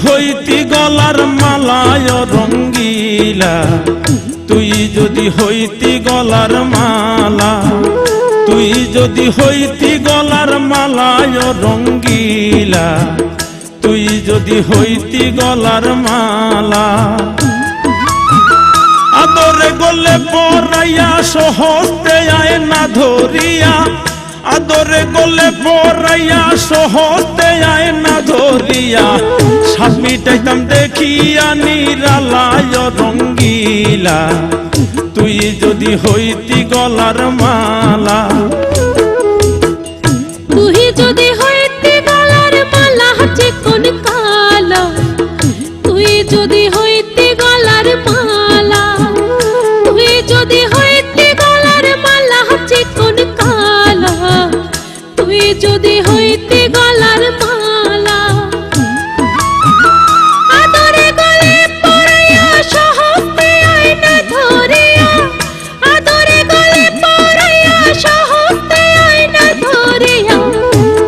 হইতি গলার মালায় রঙ্গিলা, তুই যদি হইতি গলার মালা, তুই যদি হইতি গলার মালায় রঙ্গিলা, তুই যদি হইতি গলার মালা। আদরে গলে পরাইয়া সহস্তে আয়না ধরিয়া, আদরে গলে পরাইয়া সহস্তে আয়না ধরিয়া, সাত মিটাইতাম দেখিয়া নিরালায় রঙ্গিলা, তুই যদি হইতি গলার মালা। তুই যদি হইতি গলার মালা চিকন কালা, তুই যদি হইতি গলার মালা, তুই যদি হইতি গলার মালা চিকন কালা, তুই যদি হইতি গলার মালা। আদরে গলে পরাইয়া সহস্তে আয়না ধরিয়া, আদরে গলে পরাইয়া সহস্তে আয়না ধরিয়া,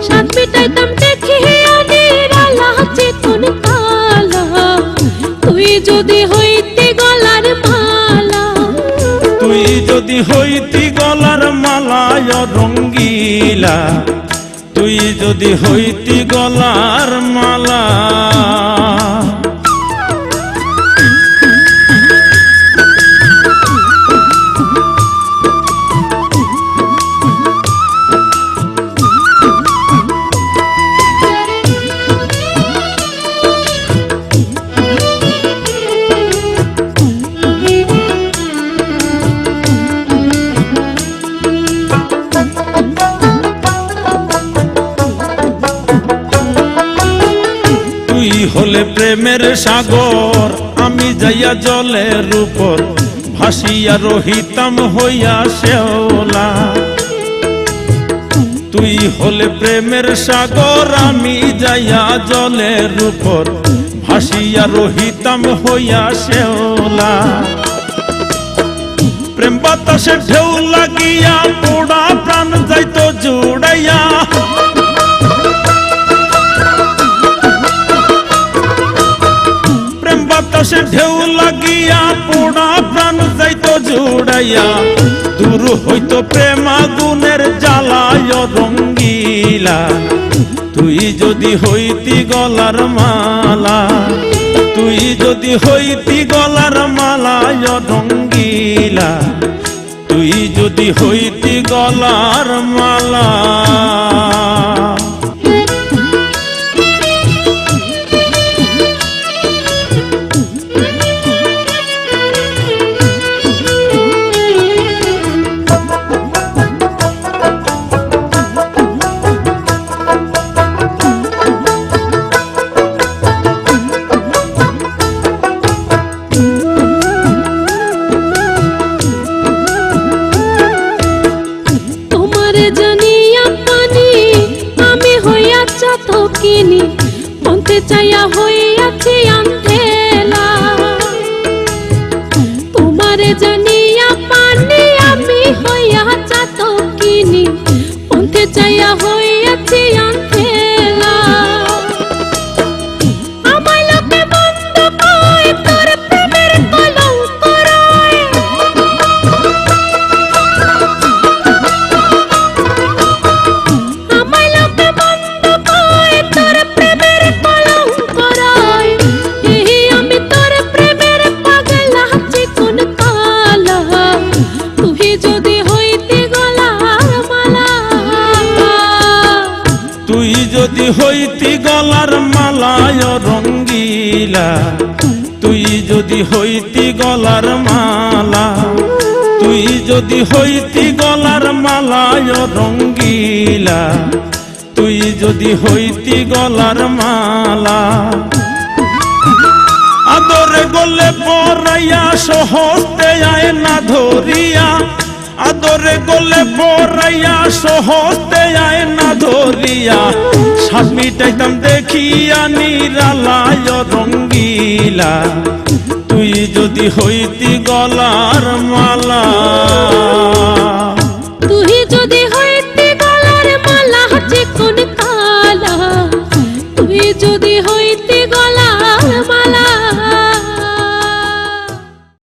সাত মিটাইতাম দেখিয়া নিরালা চিকন কালা, তুই যদি হইতি গলার মালা। তুই যদি হইতি গলার মালায় রঙ্গিলা, তুই যদি হইতি গলার মালা। তুই হলে প্রেমের সাগর, আমি যাইয়া জলের উপর ভাসিয়া রহিতাম হইয়া শেওলা। তুই হলে প্রেমের সাগর, আমি যাইয়া জলের উপর ভাসিয়া রহিতাম হইয়া শেওলা। প্রেম বাতাসে ঢেউ লাগিয়া পোড়া প্রাণ যাইতো জুড়াইয়া, বাতাসে ঢেউ লাগিয়া পোড়া প্রাণ যাইতো জুড়াইয়া, দূর হইতো প্রেম আগুনের জ্বালায় রঙ্গিলা, তুই যদি হইতি গলার মালা। তুই যদি হইতি গলার মালায় রঙ্গিলা, তুই যদি হইতি গলার মালা। কিনি মনতে চাইয়া হইয়াছি আন্ধেলা, তোমারে জানিয়া পানি আমি হইয়া চাত কিনি মনতে চাইয়া হইয়াছি আন্ধেলা। আমায় লোকে মন্দ কয়, তোর প্রেমের কলঙ্ক রয়, আমায় লোকে মন্দ কয়, তোর প্রেমের কলঙ্ক রয়। আমি তোর প্রেমের পাগলা চিকন কালা, তুই যদি হইতি গলার মালা। তুই যদি হইতি গলার মালায় রঙ্গিলা, তুই যদি হইতি গলার মালা, তুই যদি হইতি গলার মালায় রঙ্গিলা, তুই যদি হইতি গলার মালা। আদরে গলে পরাইয়া সহস্তে আয়না ধরিয়া, আদরে গলে পরাইয়া সহস্তে আয়না ধরিয়া, সাত মিটাইতাম দেখিয়া নিরালায় রঙ্গিলা, তুই যদি হইতি গলার মালা।